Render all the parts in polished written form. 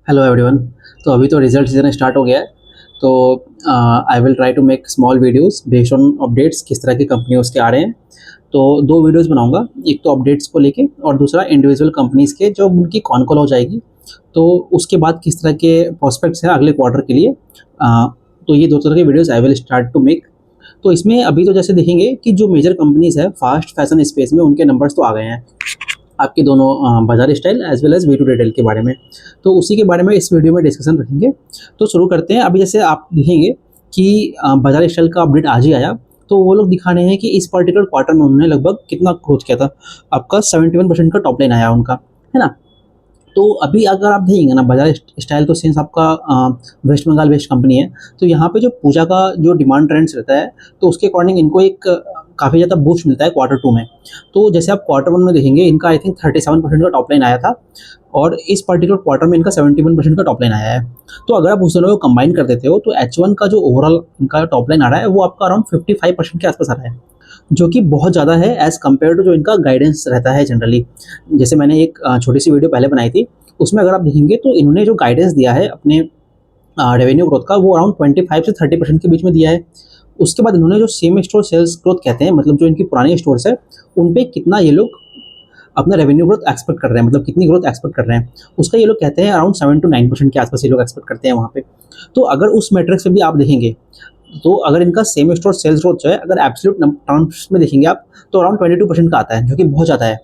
Hello everyone. तो अभी तो रिजल्ट सीजन स्टार्ट हो गया है। तो I will try to make small videos based on updates, किस तरह की कंपनी उसके आ रहे हैं। तो दो वीडियोस बनाऊंगा, एक तो अपडेट्स को लेके और दूसरा इंडिविजुअल कंपनीज़ के जो उनकी कॉन कॉल हो जाएगी। तो उसके बाद किस तरह के प्रॉस्पेक्ट्स हैं अगले क्वार्टर के लिए। तो ये दो तरह के videos I will start to make. तो इसमें अभी तो जैसे देखेंगे कि जो मेजर कंपनीज़ है फास्ट फैशन स्पेस में, उनके नंबर्स तो आ गए हैं आपके दोनों, Bazaar Style as well as V two Retail के बारे में। तो उसी के बारे में इस वीडियो में डिस्कशन रखेंगे। तो शुरू करते हैं। अभी जैसे आप देखेंगे कि बाजार स्टाइल का अपडेट आज ही आया। तो वो लोग दिखा रहे हैं कि इस पर्टिकुलर क्वार्टर में उन्होंने लगभग कितना ग्रोथ किया था। आपका 71% का टॉप लाइन आया उनका, है ना। तो अभी अगर आप देखेंगे ना, बजाज स्टाइल तो सिंस आपका वेस्ट बंगाल बेस्ड कंपनी है। तो यहाँ पे जो पूजा का जो डिमांड ट्रेंड्स रहता है, तो उसके अकॉर्डिंग इनको एक काफ़ी ज़्यादा बूस्ट मिलता है क्वार्टर टू में। तो जैसे आप क्वार्टर वन में देखेंगे, इनका आई थिंक 37% का टॉप लाइन आया था, और इस पर्टिकुलर क्वार्टर में इनका 71% का टॉप लाइन आया है। तो अगर आप उस दोनों को कंबाइन कर देते हो, तो H1 का जो ओवरऑल इनका टॉप लाइन आ रहा है, वो आपका अराउंड 55% के आसपास आ रहा है, जो कि बहुत ज़्यादा है एज़ कम्पेयर टू जो इनका गाइडेंस रहता है जनरली। जैसे मैंने एक छोटी सी वीडियो पहले बनाई थी, उसमें अगर आप देखेंगे तो इन्होंने जो गाइडेंस दिया है अपने रेवेन्यू ग्रोथ का, वो अराउंड 25 से 30% के बीच में दिया है। उसके बाद इन्होंने जो सेम स्टोर सेल्स ग्रोथ कहते हैं, मतलब जो इनकी पुरानी स्टोर्स है, उन पे कितना ये लोग अपना रेवेन्यू ग्रोथ एक्सपेक्ट कर रहे हैं, मतलब कितनी ग्रोथ एक्सपेक्ट कर रहे हैं, उसका ये लोग कहते हैं अराउंड 7 to 9% के आसपास ये लोग एक्सपेक्ट करते हैं वहाँ पे। तो अगर उस मैट्रिक्स में भी आप देखेंगे, तो अगर इनका सेम स्टोर सेल्स ग्रोथ जो है, अगर एब्सोल्यूट टर्म्स में देखेंगे आप, तो अराउंड 22% का आता है, जो कि बहुत ज़्यादा है।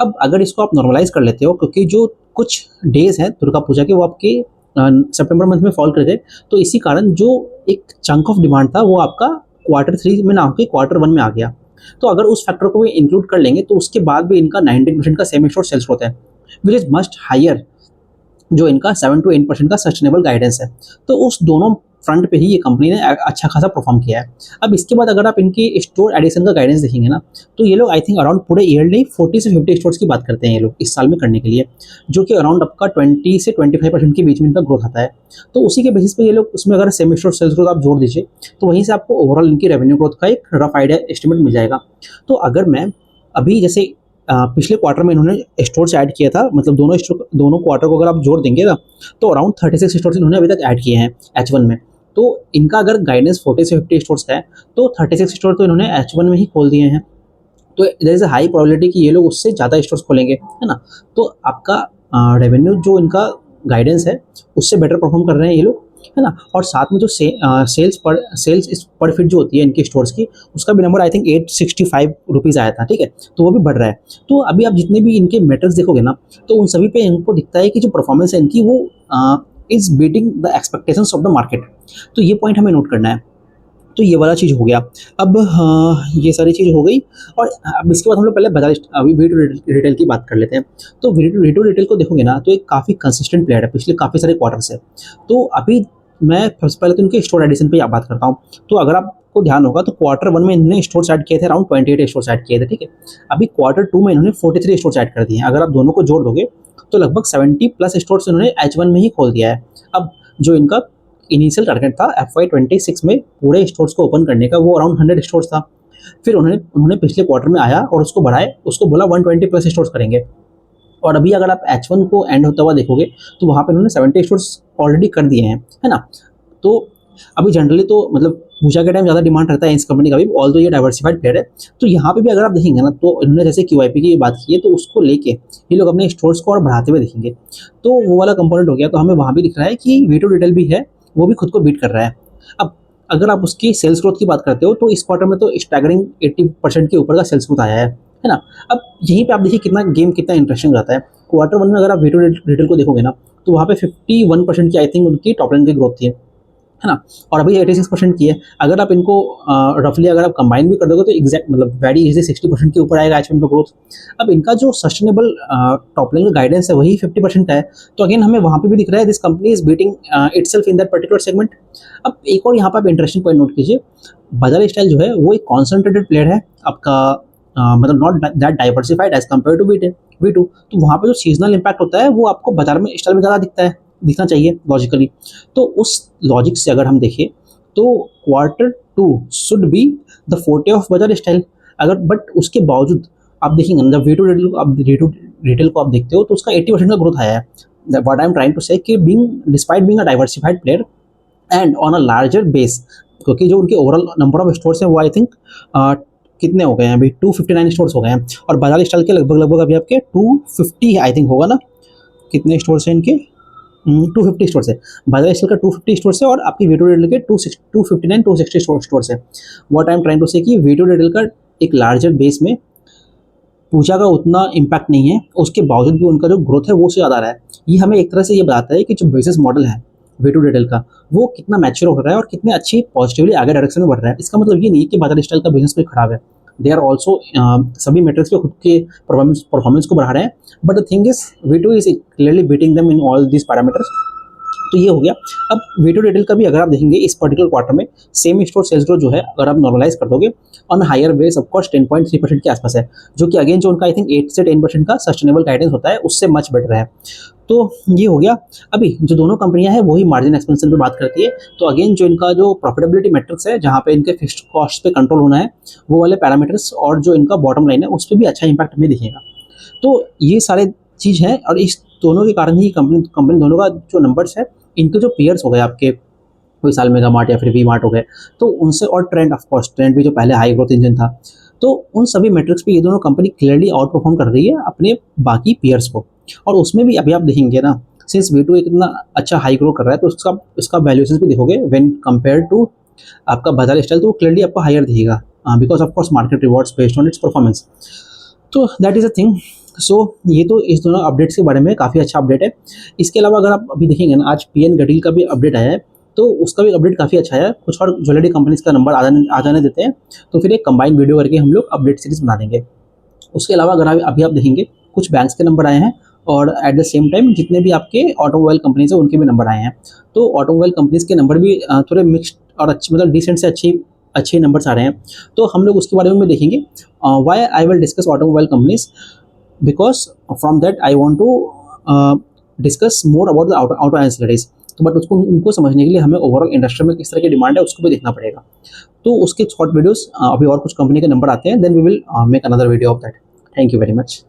अब अगर इसको आप नॉर्मलाइज कर लेते हो, क्योंकि जो कुछ डेज हैं दुर्गा पूजा के, वो आपके सितंबर मंथ में फॉल कर गए, तो इसी कारण जो एक चंक ऑफ डिमांड था, वो आपका क्वार्टर थ्री में ना होकर क्वार्टर वन में आ गया। तो अगर उस फैक्टर को भी इंक्लूड कर लेंगे, तो उसके बाद भी इनका 19% का सेम स्टोर सेल्स ग्रोथ है, विच इज़ मस्ट हायर जो इनका 7 to 8% का सस्टेनेबल गाइडेंस है। तो उस दोनों फ्रंट पे ही ये कंपनी ने अच्छा खासा परफॉर्म किया है। अब इसके बाद अगर आप इनकी स्टोर एडिशन का गाइडेंस देखेंगे ना, तो ये लोग आई थिंक अराउंड पूरे ईयरली 40 से 50 स्टोर्स की बात करते हैं ये लोग इस साल में करने के लिए, जो कि अराउंड आपका 20 से 25% के बीच में इनका ग्रोथ आता है। तो उसी के बेसिस पे ये लोग, उसमें अगर सेम स्टोर सेल्स ग्रोथ आप जोड़ दीजिए, तो वहीं से आपको ओवरऑल इनकी रेवेन्यू ग्रोथ का एक रफ आइडिया एस्टिमेट मिल जाएगा। तो अगर मैं अभी जैसे पिछले क्वार्टर में इन्होंने स्टोर्स ऐड किया था, मतलब दोनों क्वार्टर को अगर आप जोड़ देंगे ना, तो अराउंड 36 स्टोर्स इन्होंने अभी तक ऐड किए हैं H1 में। तो इनका अगर गाइडेंस 40 से 50 स्टोर्स का है, तो 36 स्टोर तो इन्होंने H1 में ही खोल दिए हैं। तो there is a high probability कि ये लोग उससे ज़्यादा स्टोर्स खोलेंगे, है ना। तो आपका रेवेन्यू जो इनका गाइडेंस है, उससे बेटर परफॉर्म कर रहे हैं ये लोग, है ना। और साथ में जो सेल्स पर फीट जो होती है इनके स्टोर्स की, उसका भी नंबर आई थिंक 865 रुपीज़ आया था, ठीक है। तो वो भी बढ़ रहा है। तो अभी आप जितने भी इनके मेट्रिक्स देखोगे ना, तो उन सभी पे इनको दिखता है कि जो परफॉर्मेंस है इनकी, वो is beating the expectations of the market. तो ये पॉइंट हमें नोट करना है। तो ये वाला चीज़ हो गया। अब हाँ, ये सारी चीज़ हो गई। और अब इसके बाद हम लोग पहले बाजार अभी वी टू रिटेल की बात कर लेते हैं। तो वी टू रिटेल को देखोगे ना, तो एक काफ़ी कंसिस्टेंट प्लेयर है पिछले काफ़ी सारे क्वार्टर से। तो अभी मैं सबसे पहले तो इनके स्टोर एडिशन पे बात करता हूँ। तो अगर आपको ध्यान होगा, तो क्वार्टर वन में इन्होंने स्टोर ऐड किए थे, अराउंड 28 स्टोर ऐड किए थे, ठीक है। अभी क्वार्टर टू में इन्होंने 43 स्टोर ऐड कर दिए हैं। अगर आप दोनों को जोड़ दोगे, तो लगभग 70+ स्टोर्स इन्होंने H1 में ही खोल दिया है। अब जो इनका इनिशियल टारगेट था FY26 में पूरे स्टोर्स को ओपन करने का, वो अराउंड 100 स्टोर्स था। फिर उन्होंने उन्होंने पिछले क्वार्टर में आया और उसको बढ़ाए, उसको बोला 120+ स्टोर्स करेंगे। और अभी अगर आप H1 को एंड होता हुआ देखोगे, तो वहाँ पे उन्होंने 70 स्टोर्स ऑलरेडी कर दिए हैं, है ना। तो अभी जनरली तो मतलब पूजा के टाइम ज़्यादा डिमांड रहता है इस कंपनी का भी, ऑल तो ये डाइवर्सिफाइड प्लेयर है। तो यहाँ पे भी अगर आप देखेंगे ना, तो इन्होंने जैसे QIP की बात की है, तो उसको लेके ये लोग अपने स्टोर्स को और बढ़ाते हुए दिखेंगे। तो वो वाला कंपोनेंट हो गया। तो हमें वहाँ भी दिख रहा है कि वी टू रिटेल भी है, वो भी खुद को बीट कर रहा है। अब अगर आप उसकी सेल्स ग्रोथ की बात करते हो, तो इस क्वार्टर में तो स्टैगरिंग 80% के ऊपर का सेल्स ग्रोथ आया है ना। अब यहीं पे आप देखिए कितना गेम कितना इंटरेस्टिंग रहता है। क्वार्टर वन में अगर आप वी टू रिटेल को देखोगे ना, तो वहाँ पे 51% की आई थिंक उनकी टॉप लाइन की ग्रोथ थी, है ना। और अभी 86% की है। अगर आप इनको रफली अगर आप कंबाइन भी कर दोगे, तो एग्जैक्ट मतलब वेरी इजी 60% के ऊपर आएगा H1 का ग्रोथ। अब इनका जो सस्टेनेबल टॉप लाइन का गाइडेंस है, वही 50% का है। तो अगेन हमें वहाँ पे भी दिख रहा है this company is beating itself in that particular segment. अब एक और यहाँ पर आप इंटरेस्टिंग पॉइंट नोट कीजिए। बजाज स्टाइल जो है, वो एक कॉन्सेंट्रेटेड प्लेयर है आपका, मतलब not that diversified as compare to V two. तो वहाँ पे जो सीजनल इम्पैक्ट होता है, वो आपको बाजार में स्टाइल में ज़्यादा दिखना चाहिए लॉजिकली। तो उस लॉजिक से अगर हम देखें, तो quarter two should be the forte of Bajaj style. अगर बट उसके बावजूद आप देखेंगे, जब वी टू रिटेल को आप देखते हो, तो उसका 80% का ग्रोथ आया है। What I am trying to say कि despite being a diversified player and on a larger base, क्योंकि जो उनके ओवरऑल नंबर ऑफ स्टोर्स हैं वो आई थिंक कितने हो गए हैं अभी, 259 स्टोर्स हो गए हैं, और बजाज स्टाइल के लगभग लगभग अभी आपके 250 आई थिंक होगा ना, कितने स्टोर्स हैं इनके, 250 स्टोर्स है, बजाज स्टाइल का 250 स्टोर्स है, और आपकी वीडियो रिटेल के 259 260 स्टोर्स है। What I am trying to say कि वीडियो रिटेल का एक लार्जर बेस में पूजा का उतना इम्पैक्ट नहीं है, उसके बावजूद भी उनका जो ग्रोथ है वो उससे ज़्यादा आ रहा है। ये हमें एक तरह से ये बताता है कि जो बिजनेस मॉडल है वीडियो रिटेल का वो कितना मैच्योर हो रहा है और कितने अच्छी पॉजिटिवली आगे डायरेक्शन में बढ़ रहा है। इसका मतलब ये नहीं कि बजाज स्टाइल का बिजनेस कोई खराब है, दे आर ऑल्सो सभी मेट्रिक्स पे खुद के परफॉर्मेंस को बढ़ा रहे हैं, but the thing is video is clearly beating them in all these parameters. तो ये हो गया। अब वीडियो रिटेल का भी अगर आप देखेंगे इस पर्टिकुलर क्वार्टर में सेम स्टोर सेल्स ग्रोथ जो है अगर आप नॉर्मलाइज कर दोगे ऑन हायर बेस ऑफकोर्स 10.3% के आसपास है, जो कि अगेन जो उनका आई थिंक 8 से 10% का सस्टेनेबल गाइडेंस होता है उससे मच बेटर है। तो ये हो गया। अभी जो दोनों कंपनियां हैं वही मार्जिन एक्सपेंशन पे बात करती है, तो अगेन जो इनका जो प्रॉफिटेबिलिटी मैट्रिक्स है जहाँ पे इनके फिक्स्ड कॉस्ट पे कंट्रोल होना है वो वाले पैरामीटर्स और जो इनका बॉटम लाइन है उस पर भी अच्छा इंपैक्ट हमें दिखेगा। तो ये सारे चीज़ है, और इस दोनों के कारण ही कंपनी दोनों का जो नंबर्स है, इनके जो पेयर्स हो गए आपके कोई साल मेगा मार्ट या फिर वी मार्ट हो गए, तो उनसे, और ट्रेंड ऑफकोर्स ट्रेंड भी जो पहले हाई ग्रोथ इंजन था, तो उन सभी मेट्रिक्स पे ये दोनों कंपनी क्लियरली आउट परफॉर्म कर रही है अपने बाकी पेयर्स को। और उसमें भी अभी आप देखेंगे ना, सिंस V2 इतना अच्छा हाई ग्रो कर रहा है तो उसका वैल्यूएशन भी देखोगे व्हेन कंपेयर टू आपका बजाज स्टाइल, तो वो क्लियरली आपको हायर दिखेगा because of course market rewards based on it's performance. तो दैट इज़ अ थिंग। सो ये तो इस दोनों अपडेट्स के बारे में काफ़ी अच्छा अपडेट है। इसके अलावा अगर आप अभी देखेंगे ना, आज PN गडील का भी अपडेट आया है, तो उसका भी अपडेट काफ़ी अच्छा है। कुछ और ज्वेलरी कंपनीज का नंबर आ जाने देते हैं, तो फिर एक कंबाइंड वीडियो करके हम लोग अपडेट सीरीज बना देंगे। उसके अलावा अगर अभी आप देखेंगे कुछ बैंक्स के नंबर आए हैं, और एट द सेम टाइम जितने भी आपके ऑटोमोबाइल कंपनीज हैं उनके भी नंबर आए हैं। तो ऑटोमोबाइल कंपनीज के नंबर भी थोड़े मिक्स्ड और अच्छे, मतलब डिसेंट से अच्छे नंबर्स आ रहे हैं, तो हम लोग उसके बारे में देखेंगे। Why I will discuss automobile companies, because from that I want to discuss more about the auto ancillaries। तो बट उसको उनको समझने के लिए हमें ओवरऑल इंडस्ट्री में किस तरह की डिमांड है उसको भी देखना पड़ेगा। तो उसके शॉर्ट वीडियोस अभी और कुछ कंपनी के नंबर आते हैं, then we will make another video of that. Thank you very much.